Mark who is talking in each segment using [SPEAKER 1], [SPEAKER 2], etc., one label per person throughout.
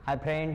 [SPEAKER 1] Hi friend,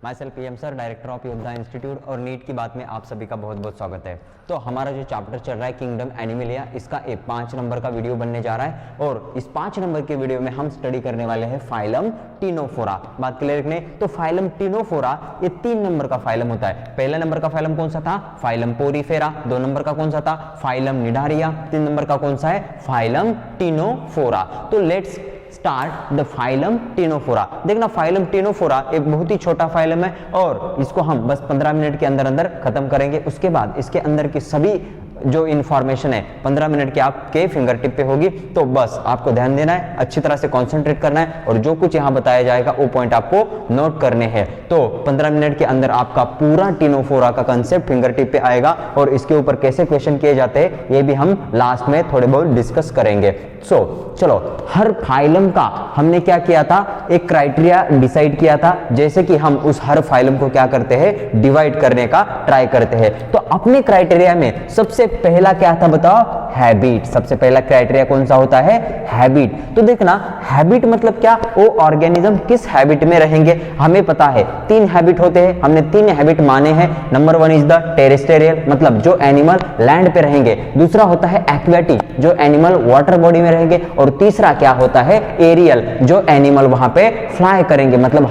[SPEAKER 1] my self PM sir, director of योद्धा institute और NEET की बात में आप सभी का बहुत बहुत स्वागत है। तो हमारा जो चैप्टर चल रहा है किंगडम एनिमलिया, इसका एक 5 नंबर का वीडियो बनने जा रहा है और इस 5 नंबर के वीडियो में हम स्टडी करने वाले हैं फाइलम टिनोफोरा। बात क्लियर रखने, तो फाइलम टिनोफोरा ये 3 नंबर का फाइलम होता है। पहला नंबर का फाइलम कौन सा था? Phylum Porifera. 2 नंबर का कौन सा था? Phylum Cnidaria. 3 नंबर का कौन सा है? Phylum Ctenophora. तो let's start the phylum Ctenophora. देखना, फाइलम टिनोफोरा एक बहुत ही छोटा फाइलम है और इसको हम बस 15 मिनट के अंदर अंदर खत्म करेंगे। उसके बाद इसके अंदर की सभी जो इंफॉर्मेशन है 15 मिनट के आपके फिंगर टिप पे होगी। तो बस आपको ध्यान देना है, अच्छी तरह से कंसंट्रेट करना है और जो कुछ यहाँ बताया जाएगा वो पॉइंट आपको नोट करने हैं। तो 15 मिनट के अंदर आपका पूरा टिनोफोरा का कंसेप्ट फिंगर टिप पे आएगा और इसके ऊपर कैसे क्वेश्चन किए जाते हैं ये भी हम लास्ट में थोड़े बहुत डिस्कस करेंगे। चलो, हर फाइलम का हमने क्या किया था? एक क्राइटेरिया डिसाइड किया था, जैसे कि हम उस हर फाइलम को क्या करते हैं? डिवाइड करने का ट्राई करते हैं। तो अपने क्राइटेरिया में सबसे पहला क्या था बताओ? हैबिट। सबसे पहला क्राइटेरिया कौन सा होता है? हैबिट। तो देखना, हैबिट मतलब क्या? वो ऑर्गेनिज्म किस हैबिट में रहेंगे। हमें पता है 3 हैबिट होते हैं, हमने 3 हैबिट माने हैं। नंबर 1 इज द टेरेस्टेरियल, मतलब जो एनिमल लैंड पे रहेंगे। दूसरा होता है एक्वेटिक, जो एनिमल वाटर बॉडी में रहेंगे। और तीसरा क्या होता है? एरियल, जो एनिमल वहां पे फ्लाई करेंगे, मतलब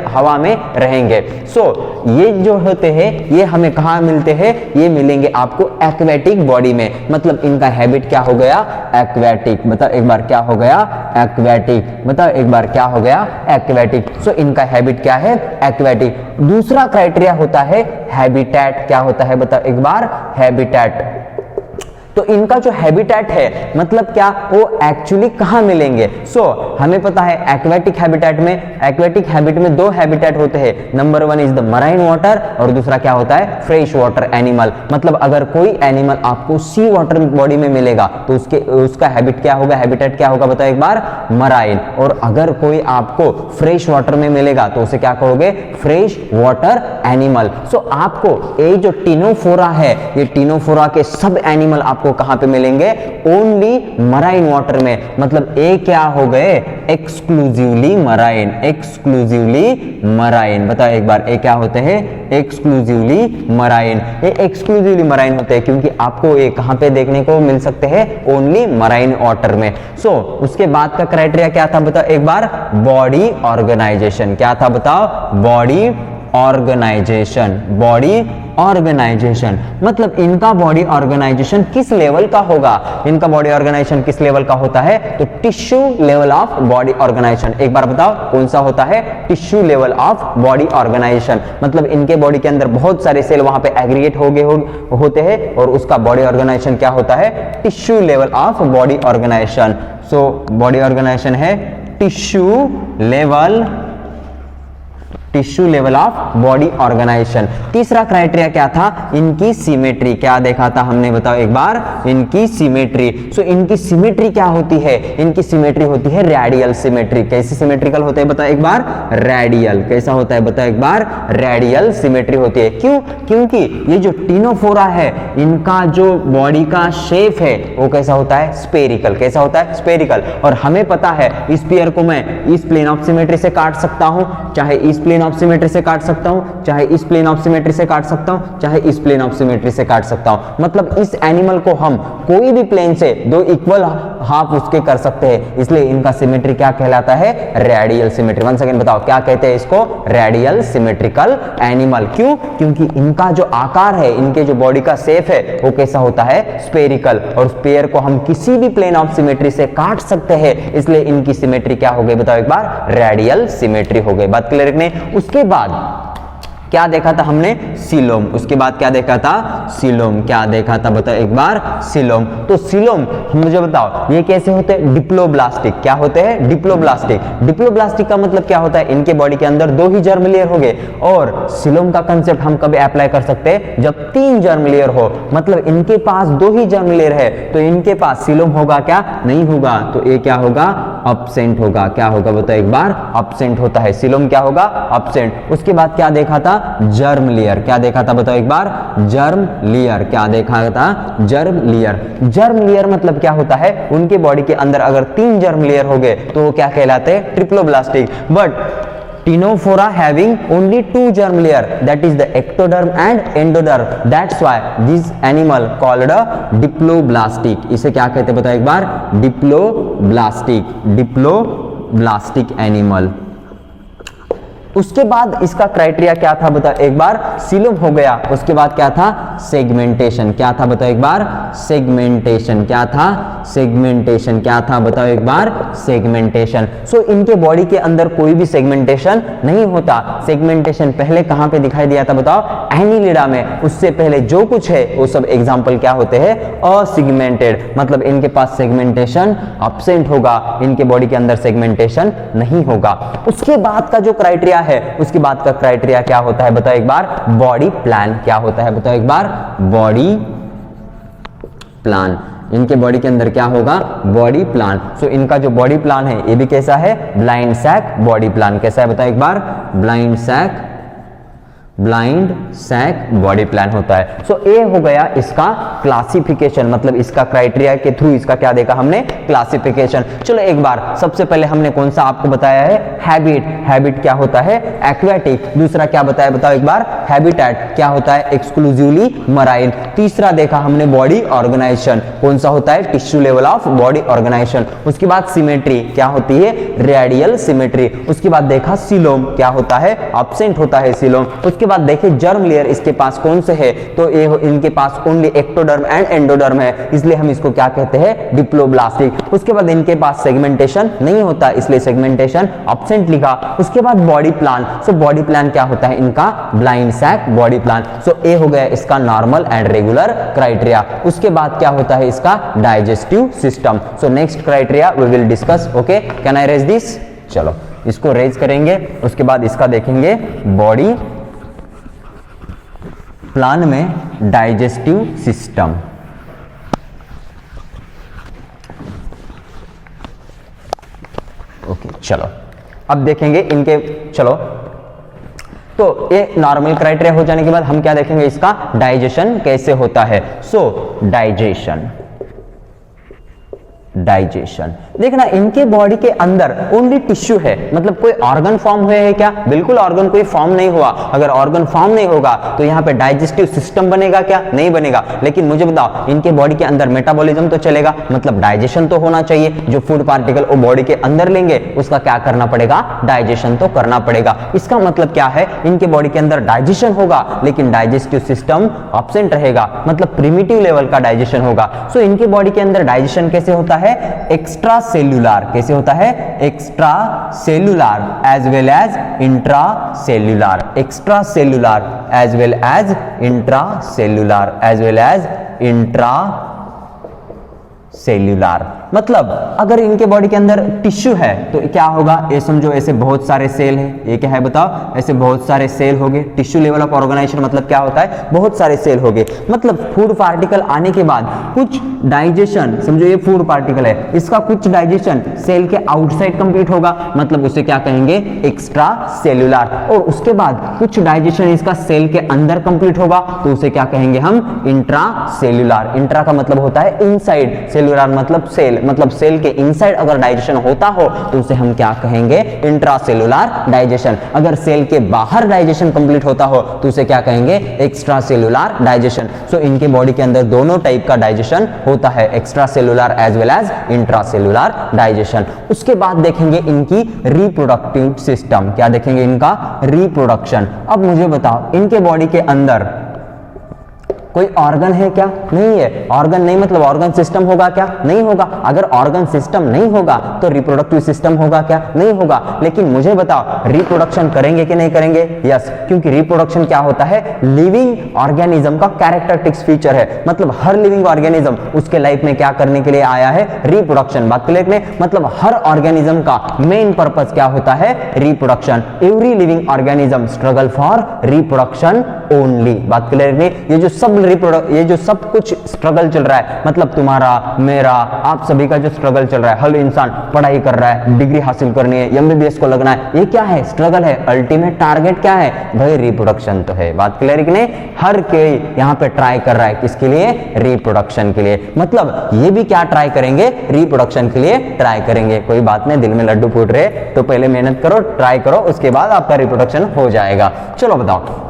[SPEAKER 1] हवा में रहेंगे। ये जो होते हैं ये हमें कहां मिलते हैं? ये मिलेंगे आपको एक्वेटिक बॉडी में, मतलब इनका हैबिट क्या हो गया? एक्वेटिक। बताओ एक बार क्या हो गया? एक्वेटिक। बताओ एक बार क्या हो गया? एक्वेटिक। इनका हैबिट क्या है? एक्वेटिक। दूसरा क्राइटेरिया होता है हैबिटेट। क्या होता है? बताओ एक बार, हैबिटेट। तो इनका जो हैबिटेट है मतलब क्या? वो एक्चुअली कहां मिलेंगे? हमें पता है एक्वेटिक हैबिट में 2 हैबिटेट होते हैं। Number 1 is the marine water और दूसरा क्या होता है? Fresh water animal. मतलब अगर कोई एनिमल आपको सी वाटर बॉडी में मिलेगा तो उसका हैबिट क्या होगा? हैबिटेट क्या होगा? बताओ एक बार, मराइन। और अगर कोई आपको फ्रेश वाटर में मिलेगा तो उसे क्या कहोगे? Fresh water animal. आपको ये जो टिनोफोरा है, ये टिनोफोरा के सब एनिमल आपको कहां पे मिलेंगे? ओनली मराइन वाटर में। मतलब ये क्या हो गए? Exclusively marine. Exclusively marine. बताओ एक बार, ये क्या होते हैं? Exclusively marine. ये एक्सक्लूसिवली मराइन होते हैं क्योंकि आपको ये कहां पे देखने को मिल सकते हैं? ओनली मराइन वाटर में। उसके बाद का क्राइटेरिया क्या था? बताओ एक बार, बॉडी ऑर्गेनाइजेशन। क्या था बताओ? Body organisation. बॉडी ऑर्गेनाइजेशन मतलब इनका बॉडी ऑर्गेनाइजेशन किस लेवल का होगा? इनका बॉडी ऑर्गेनाइजेशन किस लेवल का होता है? तो tissue level of body organisation. एक बार बताओ कौन सा होता है? Tissue level of body organisation. मतलब इनके बॉडी के अंदर बहुत सारे सेल वहां पे एग्रीगेट होते हैं और उसका बॉडी ऑर्गेनाइजेशन क्या होता है? Tissue level of body organisation. Body organisation है tissue level of body organisation. तीसरा क्राइटेरिया क्या था? इनकी सिमेट्री। क्या देखा था हमने? बताओ एक बार, इनकी सिमेट्री। इनकी सिमेट्री क्या होती है? इनकी सिमेट्री होती है रेडियल सिमेट्री। कैसे सिमेट्रिकल होते हैं? बताओ एक बार, रेडियल। कैसा होता है? बताओ एक बार, रेडियल सिमेट्री होती है। क्यों? क्योंकि ये जो टिनोफोरा है इनका जो बॉडी का शेप है वो कैसा होता है? स्पेरिकल। कैसा होता है? स्पेरिकल। और हमें पता है इस पेयर को मैं इस प्लेन ऑफ सिमेट्री से काट सकता हूं, चाहे इस प्लेन ऑफ सिमेट्री से काट सकता हूं, चाहे इस प्लेन ऑफ सिमेट्री से काट सकता हूं, चाहे इस प्लेन ऑफ सिमेट्री से काट सकता हूं। मतलब इस एनिमल को हम कोई भी प्लेन से 2 इक्वल हाफ उसके कर सकते हैं, इसलिए इनका सिमेट्री क्या कहलाता है? Radial symmetry. वन सेकंड बताओ क्या कहते हैं इसको? Radial symmetrical animal. क्यों? क्योंकि इनका जो आकार है, इनके जो बॉडी का शेप है वो कैसा होता है? स्पेरिकल। और पेयर को हम किसी भी प्लेन ऑफ सिमेट्री से काट सकते हैं, इसलिए इनकी सिमेट्री क्या हो गई? बताओ एक बार, रेडियल सिमेट्री हो गई। बात क्लियर रखने। उसके बाद क्या देखा था हमने? सीलोम। उसके बाद क्या देखा था? सीलोम। क्या देखा था? बताओ एक बार, सीलोम। तो सीलोम मुझे बताओ ये कैसे होते हैं? डिप्लोब्लास्टिक। क्या होते हैं? डिप्लोब्लास्टिक। डिप्लोब्लास्टिक का मतलब क्या होता है? इनके बॉडी के अंदर 2 ही जर्म लेयर हो गए। और सीलोम का कंसेप्ट हम कभी अप्लाई कर सकते हैं? जब 3 जर्म लेयर हो। मतलब इनके पास 2 ही जर्म लेयर है तो इनके पास सीलोम होगा क्या? नहीं होगा। तो ये क्या होगा? अब्सेंट होगा। क्या होगा? बताओ एक बार, अब्सेंट होता है। सीलोम क्या होगा? अब्सेंट। उसके बाद क्या देखा था? Germ layer. क्या देखा था? बताओ एक बार, जर्म लेयर। क्या देखा था? Germ layer. जर्म लेयर मतलब क्या होता है? उनके बॉडी के अंदर अगर 3 जर्म लेयर हो गए तो वो क्या कहलाते हैं? Triploblastic. But Ctenophora having only two germ layer, that is the ectoderm and endoderm. That's why this animal called a diploblastic. इसे क्या कहते हैं बताओ एक बार? Diploblastic, diploblastic animal. उसके बाद इसका क्राइटेरिया क्या था बताओ एक बार? सीलोम हो गया। उसके बाद क्या था? सेगमेंटेशन। क्या था बताओ एक बार? सेगमेंटेशन। क्या था? सेगमेंटेशन। क्या था बताओ एक बार? सेगमेंटेशन। सो इनके बॉडी के अंदर कोई भी सेगमेंटेशन नहीं होता। सेगमेंटेशन पहले कहां पे दिखाई दिया था बताओ? एनिलिडा में। उससे पहले जो कुछ है वो सब एग्जाम्पल क्या होते हैं? असेगमेंटेड, मतलब इनके पास सेगमेंटेशन अब्सेंट होगा, इनके बॉडी के अंदर सेगमेंटेशन नहीं होगा। उसके बाद का जो क्राइटेरिया है, उसके बाद का क्राइटेरिया क्या होता है बताओ एक बार? Body plan. क्या होता है बताओ एक बार? Body plan. इनके बॉडी के अंदर क्या होगा? Body plan. सो इनका जो बॉडी प्लान है ये भी कैसा है? Blind sac body plan. कैसा है बताओ एक बार? Blind sac, blind sac body plan होता है। सो ए हो गया इसका क्लासिफिकेशन, मतलब इसका क्राइटेरिया के थ्रू इसका क्या देखा हमने? क्लासिफिकेशन। चलो एक बार सबसे पहले हमने कौन सा आपको बताया है? हैबिट। हैबिट क्या होता है? एक्वेटिक। दूसरा क्या बताया बताओ एक बार? हैबिटेट। क्या होता है? Exclusively marine. तीसरा देखा हमने बॉडी ऑर्गेनाइजेशन। कौन सा होता है? Tissue level of body organisation. उसके बाद सिमेट्री। क्या होती है? Radial symmetry. उसके बाद देखा सीलोम। क्या होता है? एब्सेंट होता है सीलोम। उसके बाद देखिए जर्म लेयर इसके पास कौन से है? तो ये इनके पास ओनली एक्टोडर्म एंड एंडोडर्म है, इसलिए हम इसको क्या कहते हैं? डिप्लोब्लास्टिक। उसके बाद इनके पास सेगमेंटेशन नहीं होता, इसलिए सेगमेंटेशन एब्सेंट लिखा। उसके बाद body plan. So body plan क्या होता है इनका? Blind sac body plan. So ए हो गया इसका नॉर्मल एंड रेगुलर क्राइटेरिया। उसके बाद क्या होता है इसका? Digestive system. So next criteria we will discuss. Okay, can I raise this? चलो इसको रेज करेंगे। उसके बाद इसका देखेंगे बॉडी प्लान में डाइजेस्टिव सिस्टम। ओके चलो अब देखेंगे इनके। चलो तो ये नॉर्मल क्राइटेरिया हो जाने के बाद हम क्या देखेंगे? इसका डाइजेशन कैसे होता है। सो डाइजेशन, डाइजेशन देखना इनके बॉडी के अंदर ओनली टिश्यू है, मतलब कोई ऑर्गन फॉर्म हुए है क्या? बिल्कुल ऑर्गन कोई फॉर्म नहीं हुआ। अगर ऑर्गन फॉर्म नहीं होगा तो यहाँ पे डाइजेस्टिव सिस्टम बनेगा क्या? नहीं बनेगा। लेकिन मुझे बताओ इनके बॉडी के अंदर मेटाबॉलिज्म तो चलेगा, मतलब डाइजेशन तो होना चाहिए। जो फूड पार्टिकल वो बॉडी के अंदर लेंगे उसका क्या करना पड़ेगा? डाइजेशन तो करना पड़ेगा। इसका मतलब क्या है? इनके बॉडी के अंदर डाइजेशन होगा लेकिन डाइजेस्टिव सिस्टम एब्सेंट रहेगा, मतलब प्रिमिटिव लेवल का डाइजेशन होगा। सो इनके बॉडी के अंदर डाइजेशन कैसे होता है? Extra cellular. कैसे होता है? Extra cellular as well as intra cellular. Extra cellular as well as intra cellular, as well as intra cellular. मतलब अगर इनके बॉडी के अंदर टिश्यू है तो क्या होगा? ये समझो ऐसे बहुत सारे सेल है। ये क्या है बताओ? ऐसे बहुत सारे सेल हो गए। टिश्यू लेवल ऑफ ऑर्गेनाइजेशन मतलब क्या होता है? बहुत सारे सेल हो गए। मतलब फूड पार्टिकल आने के बाद कुछ डाइजेशन, समझो ये फूड पार्टिकल है, इसका कुछ डाइजेशन सेल के आउटसाइड कंप्लीट होगा, मतलब उसे क्या कहेंगे? Extra cellular. और उसके बाद कुछ डाइजेशन इसका सेल के अंदर कंप्लीट होगा तो उसे क्या कहेंगे हम? Intra cellular. इंट्रा का मतलब होता है इनसाइड, सेल्यूलर मतलब सेल, मतलब सेल के इनसाइड अगर डाइजेशन होता हो तो उसे हम क्या कहेंगे? Intracellular digestion. अगर सेल के बाहर डाइजेशन कंप्लीट होता हो तो उसे क्या कहेंगे? Extra cellular digestion. सो इनके बॉडी के अंदर दोनों टाइप का डाइजेशन होता है, extra cellular as well as intracellular digestion. उसके बाद देखेंगे इनकी रिप्रोडक्टिव सिस्टम। क्या देखेंगे? इनका रिप्रोडक्शन। अब मुझे बताओ इनके बॉडी के अंदर कोई ऑर्गन है क्या? नहीं है। ऑर्गन नहीं मतलब ऑर्गन सिस्टम होगा क्या? नहीं होगा। अगर ऑर्गन सिस्टम नहीं होगा तो रिप्रोडक्टिव सिस्टम होगा क्या? नहीं होगा। लेकिन मुझे बताओ रिप्रोडक्शन करेंगे कि नहीं करेंगे? यस, क्योंकि रिप्रोडक्शन क्या होता है? लिविंग ऑर्गेनिज्म का कैरेक्टरिस्टिक्स फीचर है। मतलब हर लिविंग ऑर्गेनिज्म उसके लाइफ में क्या करने के लिए आया है? रिप्रोडक्शन। बात क्लियर में? मतलब हर ऑर्गेनिज्म का मेन पर्पस क्या होता है? Reproduction. Every living organism struggle for reproduction only. बात क्लियर में? ये जो सब ये जो सब कुछ स्ट्रगल चल रहा है, मतलब तुम्हारा मेरा आप सभी का जो स्ट्रगल चल रहा है, हर इंसान पढ़ाई कर रहा है, डिग्री हासिल करनी है, एमबीबीएस को लगना है, ये क्या है? स्ट्रगल है। अल्टीमेट टारगेट क्या है भाई? रिप्रोडक्शन तो है। बात क्लियर कि नहीं? हर कोई यहाँ पे ट्राई कर रहा है, किसके लिए? रिप्रोडक्शन के लिए। मतलब ये भी क्या ट्राई करेंगे? रिप्रोडक्शन के लिए ट्राई करेंगे। कोई बात नहीं, दिल में लड्डू फूट रहे तो पहले मेहनत करो, ट्राई करो, उसके बाद आपका रिप्रोडक्शन हो जाएगा। चलो बताओ,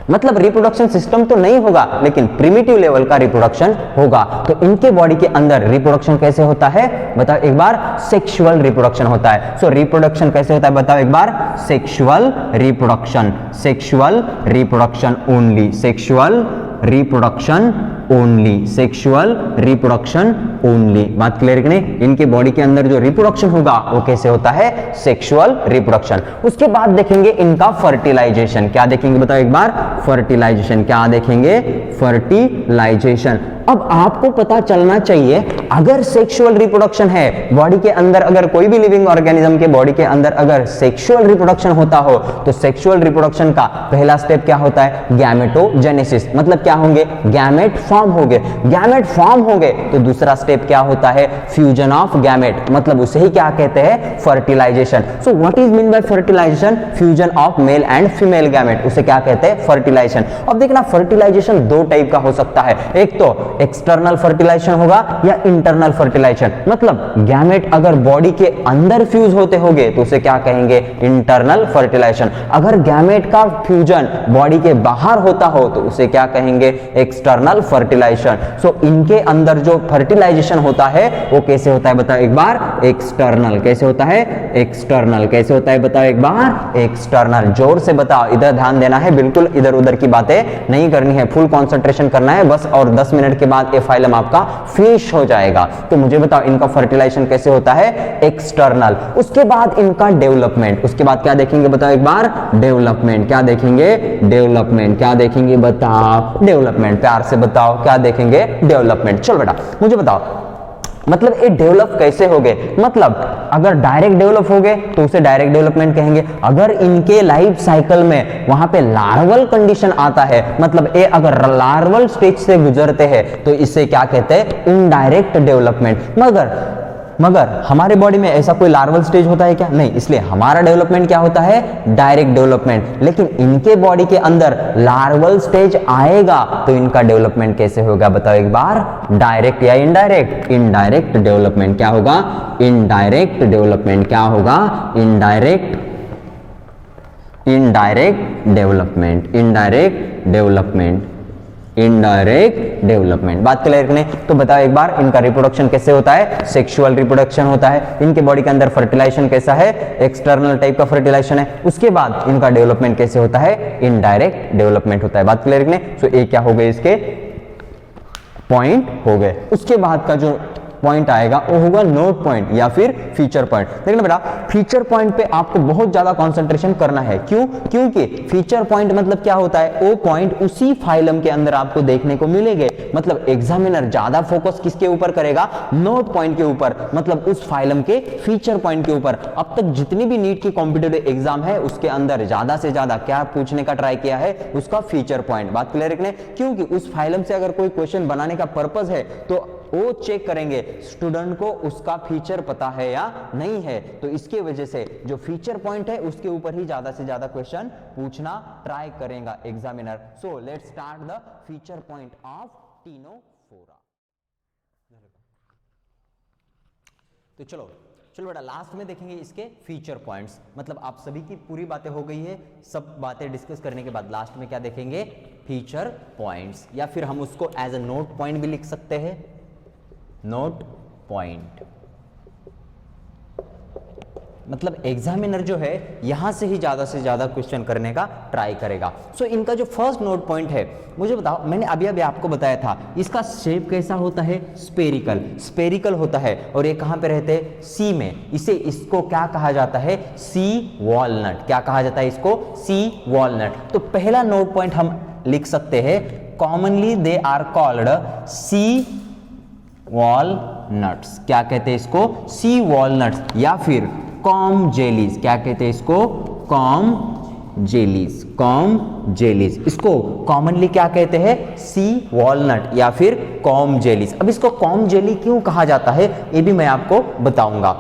[SPEAKER 1] मतलब रिप्रोडक्शन सिस्टम तो नहीं होगा लेकिन प्रिमिटिव लेवल का रिप्रोडक्शन होगा। तो इनके बॉडी के अंदर रिप्रोडक्शन कैसे होता है बताओ एक बार? सेक्सुअल रिप्रोडक्शन होता है। सो रिप्रोडक्शन कैसे होता है बताओ एक बार? Sexual reproduction, sexual reproduction only, sexual reproduction only, sexual reproduction only. बात क्लियर कि नहीं? इनके बॉडी के अंदर जो रिप्रोडक्शन होगा वो कैसे होता है? Sexual reproduction. उसके बाद देखेंगे इनका फर्टिलाइजेशन। क्या देखेंगे बताओ एक बार? फर्टिलाइजेशन। क्या देखेंगे? फर्टिलाइजेशन। अब आपको पता चलना चाहिए, अगर सेक्सुअल रिप्रोडक्शन है बॉडी के अंदर, अगर कोई भी लिविंग ऑर्गेनिज्म के बॉडी के अंदर अगर सेक्सुअल रिप्रोडक्शन होता हो तो सेक्सुअल रिप्रोडक्शन का पहला स्टेप क्या होता है? गैमेटोजेनेसिस। मतलब क्या होंगे? गैमेट फॉर्म हो गए। गैमेट फॉर्म हो गए तो दूसरा स्टेप क्या होता है? Fusion of gamete. मतलब उसे ही क्या कहते हैं? Fertilisation. So what is mean by fertilisation? Fusion of male and female gamete, उसे क्या कहते हैं? फर्टिलाइजेशन। अब देखना, फर्टिलाइजेशन दो टाइप का हो सकता है। एक तो एक्सटर्नल फर्टिलाइजेशन होगा या इंटरनल फर्टिलाइजेशन। मतलब गैमेट अगर बॉडी के अंदर फ्यूज होते होंगे तो उसे क्या कहेंगे? Internal fertilisation. अगर गैमेट का फ्यूजन बॉडी के बाहर होता हो तो उसे क्या कहेंगे? External fertilisation. सो इनके अंदर जो फर्टिलाइजेशन होता है वो कैसे होता है बताओ एक बार? एक्सटर्नल। कैसे होता है? एक्सटर्नल। कैसे होता है बताओ एक बार? एक्सटर्नल। जोर से बताओ, इधर ध्यान देना है, बिल्कुल इधर उधर की बातें नहीं करनी है, फुल कंसंट्रेशन करना है बस। और 10 मिनट के बाद ये फाइलम आपका फिनिश हो जाएगा। तो मुझे बताओ इनका फर्टिलाइजेशन कैसे होता है? एक्सटर्नल। उसके बाद इनका डेवलपमेंट। उसके बाद क्या देखेंगे बताओ एक बार? डेवलपमेंट। क्या देखेंगे? डेवलपमेंट। क्या देखेंगे बताओ? डेवलपमेंट। प्यार से बताओ, क्या देखेंगे? डेवलपमेंट। चलो बेटा मुझे बताओ, मतलब ये डेवलप कैसे हो गए? मतलब अगर डायरेक्ट डेवलप हो गए तो उसे डायरेक्ट डेवलपमेंट कहेंगे। अगर इनके लाइफ साइकिल में वहां पे लार्वल कंडीशन आता है, मतलब ये अगर लार्वल स्टेज से गुजरते हैं तो इसे क्या कहते हैं? Indirect development. मगर हमारे बॉडी में ऐसा कोई लार्वल स्टेज होता है क्या? नहीं, इसलिए हमारा डेवलपमेंट क्या होता है? Direct development. लेकिन इनके बॉडी के अंदर लार्वल स्टेज आएगा तो इनका डेवलपमेंट कैसे होगा बताओ एक बार? डायरेक्ट या इनडायरेक्ट? Indirect development. क्या होगा? Indirect development. क्या होगा? Indirect development. Indirect development. Indirect development. बात क्लियर करने तो बताओ एक बार, इनका रिप्रोडक्शन कैसे होता है? सेक्सुअल रिप्रोडक्शन होता है। इनके बॉडी के अंदर फर्टिलाइजेशन कैसा है? एक्सटर्नल टाइप का फर्टिलाइजेशन है। उसके बाद इनका डेवलपमेंट कैसे होता है? इनडायरेक्ट डेवलपमेंट होता है। बात क्लियर करने। सो ये क्या हो गए? इसके पॉइंट हो गए। उसके बाद का जो पॉइंट आएगा वो होगा नोट पॉइंट या फिर फीचर पॉइंट। देखना बेटा, फीचर पॉइंट पे आपको बहुत ज्यादा कंसंट्रेशन करना है। क्यों? क्योंकि फीचर पॉइंट मतलब क्या होता है? वो पॉइंट उसी फाइलम के अंदर आपको देखने को मिलेंगे। मतलब एग्जामिनर ज्यादा फोकस किसके ऊपर करेगा? नोट पॉइंट के ऊपर, मतलब उस फाइलम के फीचर पॉइंट के ऊपर। अब तक जितनी भी नीट की कॉम्पिटिटिव एग्जाम है उसके अंदर ज्यादा से ज्यादा क्या पूछने का ट्राई किया है? उसका फीचर पॉइंट। बात क्लियर रखने, क्योंकि उस फाइलम से अगर कोई क्वेश्चन बनाने का पर्पस है तो वो चेक करेंगे स्टूडेंट को उसका फीचर पता है या नहीं है। तो इसके वजह से जो फीचर पॉइंट है उसके ऊपर ही ज्यादा से ज्यादा क्वेश्चन पूछना ट्राई करेगा examiner. So let's start the feature point of Ctenophora. तो चलो बेटा लास्ट में देखेंगे इसके फीचर पॉइंट्स। मतलब आप सभी की पूरी बातें हो गई है, सब बातें डिस्कस करने के बाद लास्ट में क्या देखेंगे? फीचर पॉइंट्स, या फिर हम उसको एज अ नोट पॉइंट भी लिख सकते हैं। नोट पॉइंट मतलब एग्जामिनर जो है यहां से ही ज्यादा से ज्यादा क्वेश्चन करने का ट्राई करेगा। सो इनका जो फर्स्ट नोट पॉइंट है, मुझे बताओ, मैंने अभी आपको बताया था इसका शेप कैसा होता है? स्पेरिकल होता है। और ये कहां पे रहते हैं? सी में। इसको क्या कहा जाता है? Sea walnut. क्या कहा जाता है इसको? Sea walnut. तो पहला नोट पॉइंट हम लिख सकते हैं, commonly they are called sea walnuts. क्या कहते हैं इसको? सी वॉलनट्स, या फिर कॉम जेलीज। क्या कहते हैं इसको? Comb jellies, comb jellies. इसको कॉमनली क्या कहते हैं? सी वॉलनट या फिर कॉम जेलीज। अब इसको कॉम जेली क्यों कहा जाता है ये भी मैं आपको बताऊंगा।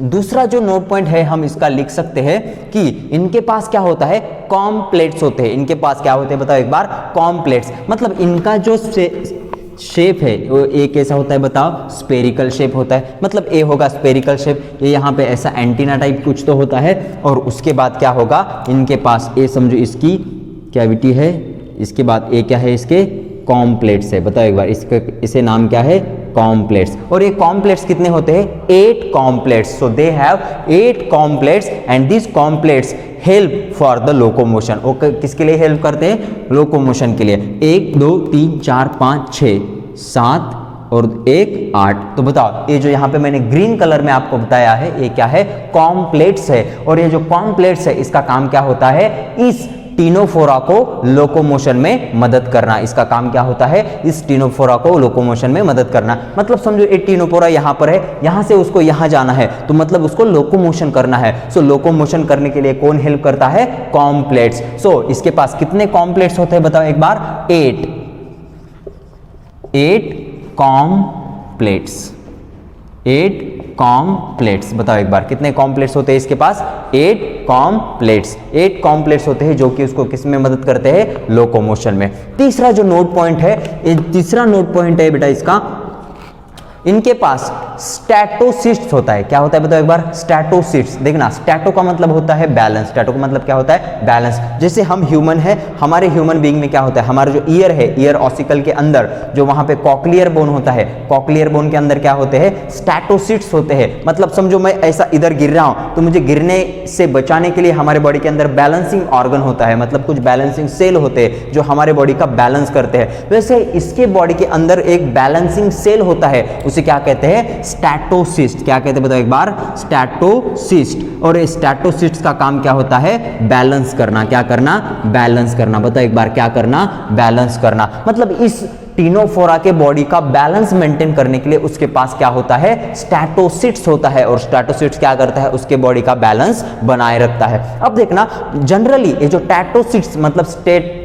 [SPEAKER 1] दूसरा जो नोट पॉइंट है हम इसका लिख सकते हैं कि इनके पास क्या होता है? कॉम्प्लेट्स होते हैं। इनके पास क्या होते हैं बताओ एक बार? कॉम्प्लेट्स। मतलब इनका जो शेप है वो ए कैसा होता है बताओ? स्पेरिकल शेप होता है। मतलब ए होगा स्पेरिकल शेप, ये यहाँ पे ऐसा एंटीना टाइप कुछ तो होता है। और उसके बाद क्या होगा? इनके पास ए समझो इसकी कैविटी है, इसके बाद ए क्या है? इसके कॉम्प्लेट्स है। बताओ एक बार, इसे नाम क्या है? कॉम्प्लेट्स। और ये कॉम्प्लेट्स कितने होते हैं? 8 कॉम्प्लेट्स। सो दे have 8 comb plates and this comb plates help for the locomotion. वो किसके लिए हेल्प करते हैं? लोकोमोशन के लिए। 1 2 3 4 5 6 7 और 1 8। तो बताओ ये जो यहाँ पे मैंने ग्रीन कलर में आपको बताया है ये क्या है? कॉम्प्लेट्स है। और ये जो कॉम्प्लेट्स है इसका काम क्या होता है? इस टीनोफोरा को लोकोमोशन में मदद करना। इसका काम क्या होता है? इस टीनोफोरा को लोकोमोशन में मदद करना। मतलब समझो एक टीनोफोरा यहाँ पर है, यहाँ से उसको यहाँ जाना है तो मतलब उसको लोकोमोशन करना है। सो लोकोमोशन करने के लिए कौन हेल्प करता है? कॉम्प्लेट्स। सो इसके पास कितने कॉम्प्लेट्स होते हैं बताओ एक बार? 8 कॉम्प्लेट्स। 8 कॉम्प्लेट्स। बताओ एक बार कितने कॉम्प्लेट्स होते हैं इसके पास? 8 कॉम्प्लेट्स। 8 कॉम्प्लेट्स होते हैं जो कि उसको किस में मदद करते हैं? लोकोमोशन में। तीसरा जो नोट पॉइंट है, ये तीसरा नोट पॉइंट है बेटा इसका, इनके पास स्टैटोसिस्ट्स होता है। क्या होता है बताओ एक बार? स्टैटोसिस्ट्स। देखना, स्टैटो का मतलब होता है बैलेंस। स्टैटो का मतलब क्या होता है? बैलेंस। जैसे हम ह्यूमन है, हमारे ह्यूमन बीइंग में क्या होता है? हमारा जो ईयर है, ईयर ऑसिकल के अंदर जो वहां पे कॉक्लियर बोन होता है, कॉक्लियर बोन के अंदर क्या होते हैं? स्टैटोसिस्ट्स होते हैं। मतलब समझो मैं ऐसा इधर गिर रहा हूं तो मुझे गिरने से बचाने के लिए हमारे बॉडी के अंदर बैलेंसिंग ऑर्गन होता है। मतलब कुछ बैलेंसिंग सेल होते हैं जो हमारे बॉडी का बैलेंस करते हैं। वैसे इसके बॉडी के अंदर एक बैलेंसिंग सेल होता है, उसे क्या कहते हैं? स्टैटोसिस्ट। क्या कहते हैं बताओ एक बार? स्टैटोसिस्ट। और स्टैटोसिस्ट का काम क्या होता है? बैलेंस करना। क्या करना? बैलेंस करना। बताओ एक बार क्या करना? बैलेंस करना। मतलब इस टीनोफोरा के बॉडी का बैलेंस मेंटेन करने के लिए उसके पास क्या होता है? स्टैटोसिट्स होता है। और स्टैटोसिट्स क्या करता है? उसके बॉडी का बैलेंस बनाए रखता है। अब देखना, जनरली ये जो स्टैटोसिट्स मतलब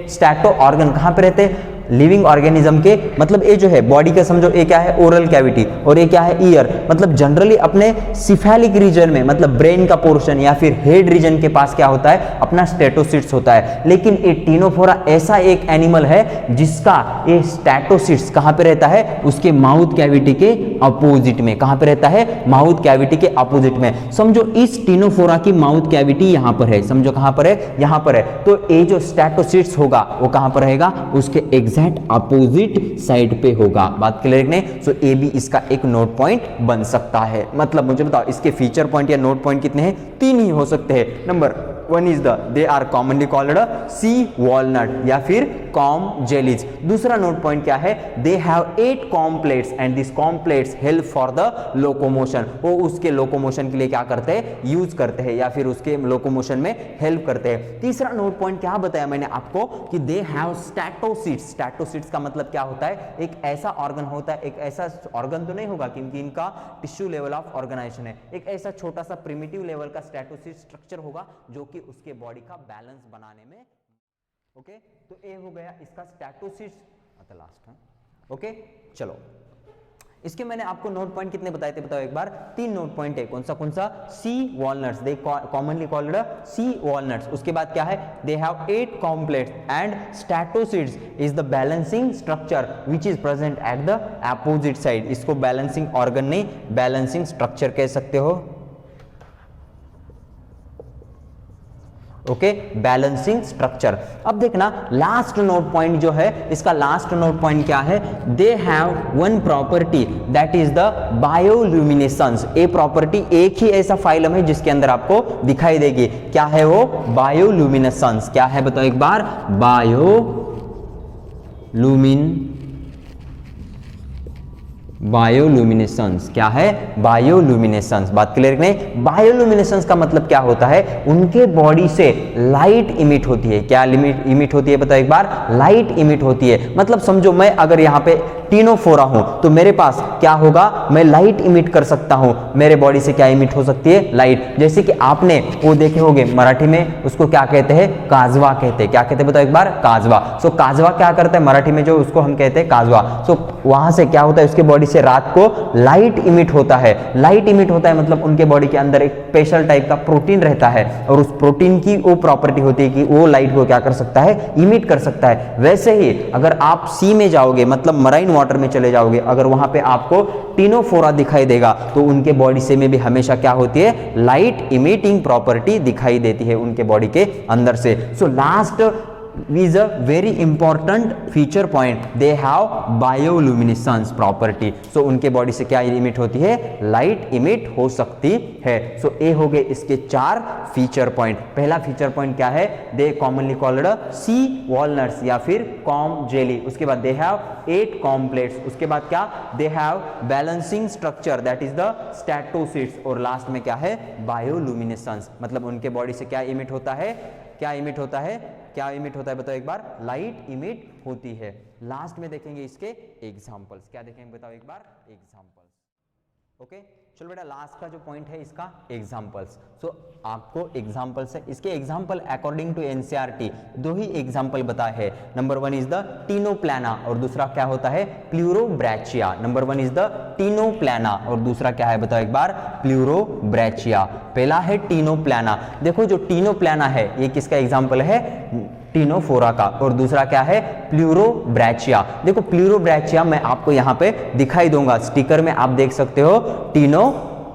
[SPEAKER 1] स्टैटो ऑर्गन कहां पे रहते हैं? लिविंग ऑर्गेनिज्म के। मतलब ये जो है बॉडी का समझो ये क्या है? Oral cavity. और ये क्या है? ईयर। मतलब जनरली अपने सिफेलिक रीजन में, मतलब ब्रेन का पोर्शन या फिर हेड रीजन के पास क्या होता है? अपना स्टैटोसिट्स होता है। लेकिन ये टीनोफोरा ऐसा एक एनिमल है जिसका ये स्टैटोसिट्स कहां पे रहता है? उसके माउथ कैविटी के अपोजिट में। कहां पे रहता है? माउथ कैविटी के अपोजिट में। समझो इस टीनोफोरा की माउथ कैविटी यहां पर है। समझो कहां पर है? यहां पर है। तो ये जो स्टैटोसिट्स होगा वो कहां पर रहेगा? उसके एग्जैक्ट अपोजिट साइड पे होगा। बात क्लियर नहीं? सो ये भी इसका एक नोट पॉइंट बन सकता है। मतलब मुझे बताओ इसके फीचर पॉइंट या नोट पॉइंट कितने हैं? 3 ही हो सकते हैं। Number 1 is they are commonly called sea walnut या फिर कॉम जेलीज। दूसरा नोट पॉइंट क्या है? They have 8 comb plates and this comb plates help for the locomotion. वो उसके लोकोमोशन के लिए क्या करते हैं? यूज करते हैं या फिर उसके लोकोमोशन में हेल्प करते हैं। तीसरा नोट पॉइंट क्या बताया मैंने आपको कि दे हैव स्टैटोसिट्स। स्टैटोसिट्स का मतलब क्या होता है? एक ऐसा ऑर्गन होता है, एक ऐसा ऑर्गन तो नहीं होगा क्योंकि इनका टिश्यू लेवल ऑफ ऑर्गेनाइजेशन है, एक ऐसा छोटा सा प्रिमिटिव लेवल का स्टैटोसिट स्ट्रक्चर होगा जो कि उसके बॉडी का बैलेंस बनाने में। ओके, तो ये हो गया इसका स्टैटोसिट्स एट द लास्ट। ओके, चलो इसके मैंने आपको नोट पॉइंट कितने बताए थे बताओ एक बार? 3 नोट पॉइंट है। कौन सा? Sea walnuts. They commonly called sea walnuts. उसके बाद क्या है? They have 8 comb plates and statocysts is the balancing structure which is present at the opposite side. इसको बैलेंसिंग ऑर्गन नहीं, बैलेंसिंग स्ट्रक्चर कह सकते हो। Okay, balancing structure. अब देखना लास्ट नोट पॉइंट जो है, इसका लास्ट नोट पॉइंट क्या है? They have one property that is the bioluminescence. ये प्रॉपर्टी एक ही ऐसा फाइलम है जिसके अंदर आपको दिखाई देगी। क्या है वो? बायोल्यूमिनेसेंस। क्या है बताओ एक बार? बायोल्यूमिनेसेंस क्या है? बायोल्यूमिनेसेंस। बात क्लियर नहीं? बायोल्यूमिनेसेंस का मतलब क्या होता है? उनके बॉडी से लाइट इमिट होती है। क्या इमिट होती है बताओ एक बार? लाइट इमिट होती है। मतलब समझो मैं अगर यहाँ पे टिनोफोरा हूं तो मेरे पास क्या होगा? मैं लाइट इमिट कर सकता हूं। मेरे बॉडी से क्या इमिट हो सकती है? लाइट। जैसे कि आपने वो देखे होंगे मराठी में उसको क्या कहते हैं? काजवा कहते हैं। क्या कहते हैं बताओ एक बार? काजवा। सो काजवा क्या करता है मराठी में, जो उसको हम कहते हैं काजवा। सो वहां से क्या होता है? उसके बॉडी से रात को लाइट इमिट होता है। लाइट इमिट होता है मतलब उनके बॉडी के अंदर एक स्पेशल टाइप का प्रोटीन रहता है और उस प्रोटीन की वो प्रॉपर्टी होती है कि वो लाइट को क्या कर सकता है? इमिट कर सकता है। वैसे ही अगर आप सी में जाओगे मतलब मराइन वाटर में चले जाओगे, अगर वहां पे आपको टिनोफोरा दिखाई देगा तो उनके बॉडी से में भी हमेशा क्या होती है? लाइट इमिटिंग प्रॉपर्टी दिखाई देती है उनके बॉडी के अंदर से। So last is a very important feature point. They have bioluminescence property. So उनके बॉडी से क्या इमिट होती है? लाइट इमिट हो सकती है। सो ये हो गए इसके 4 फीचर पॉइंट। पहला फीचर पॉइंट क्या है? दे कॉमनली कॉल्ड सी वॉलनट्स या फिर कॉम जेली। उसके बाद दे हैव 8 कॉम्प्लेट्स। उसके बाद क्या? They have balancing structure that is the statocysts. और लास्ट में क्या है? बायोल्यूमिनेसेंस। मतलब उनके बॉडी से क्या इमिट होता है? क्या इमिट होता है? क्या इमिट होता है बताओ एक बार? लाइट इमिट होती है। लास्ट में देखेंगे इसके एग्जांपल्स। क्या देखेंगे बताओ एक बार? एग्जांपल्स। ओके चलो बेटा, लास्ट का जो पॉइंट है इसका एग्जांपल्स। सो आपको एग्जांपल्स है, इसके एग्जांपल अकॉर्डिंग टू एनसीईआरटी 2 ही एग्जांपल बताए हैं। नंबर 1 इज द टिनोप्लाना और दूसरा क्या होता है? प्लूरोब्रैचिया। नंबर 1 इज द टिनोप्लाना और दूसरा क्या है बताओ एक बार? प्लूरोब्रैचिया। पहला है टिनोप्लाना। देखो जो टिनोप्लाना है ये किसका एग्जांपल है? टिनोफोरा का। और दूसरा क्या है? प्लूरोब्रैचिया। देखो प्लूरोब्रैचिया मैं आपको यहाँ पे दिखाई दूंगा, स्टिकर में आप देख सकते हो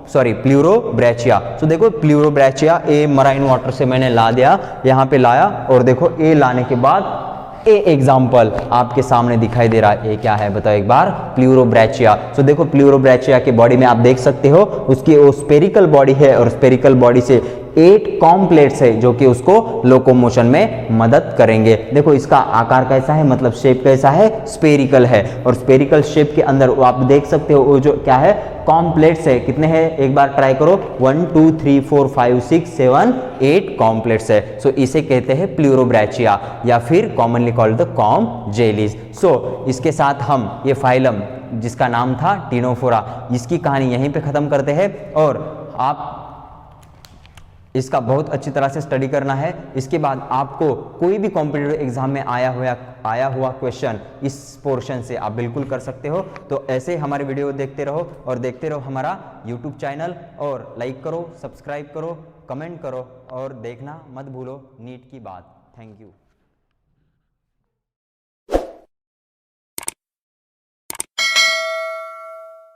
[SPEAKER 1] प्लूरोब्रैचिया। तो देखो प्लूरोब्रैचिया ए मराइन वाटर से मैंने ला दिया, यहाँ पे लाया और देखो ए लाने के बाद ए एग्जाम्पल आपके सामने दिखाई दे रहा है। ये क्या है बताओ एक बार? प्लूरोब्रैचिया। सो देखो प्लूरोब्रैचिया के बॉडी में आप देख सकते हो उसकी वो स्पेरिकल बॉडी है और स्पेरिकल बॉडी से 8 कॉम्प्लेट्स है जो कि उसको लोकोमोशन में मदद करेंगे। देखो इसका आकार कैसा है, मतलब शेप कैसा है? स्पेरिकल है। और स्पेरिकल शेप के अंदर आप देख सकते हो वो जो क्या है? कॉम्प्लेट्स है। कितने हैं एक बार ट्राई करो? 1 2 3 4 5 6 7 8 कॉम्प्लेट्स है। सो इसे कहते हैं प्लूरोब्रैचिया या फिर commonly called the comb jellies. So इसके साथ हम ये फाइलम जिसका नाम था टिनोफोरा, इसकी कहानी यहीं पे खत्म करते हैं। और आप इसका बहुत अच्छी तरह से स्टडी करना है। इसके बाद आपको कोई भी कॉम्पिटिटिव एग्जाम में आया हुआ क्वेश्चन इस पोर्शन से आप बिल्कुल कर सकते हो। तो ऐसे हमारे वीडियो देखते रहो और देखते रहो हमारा यूट्यूब चैनल, और लाइक करो, सब्सक्राइब करो, कमेंट करो और देखना मत भूलो नीट की बात। Thank you.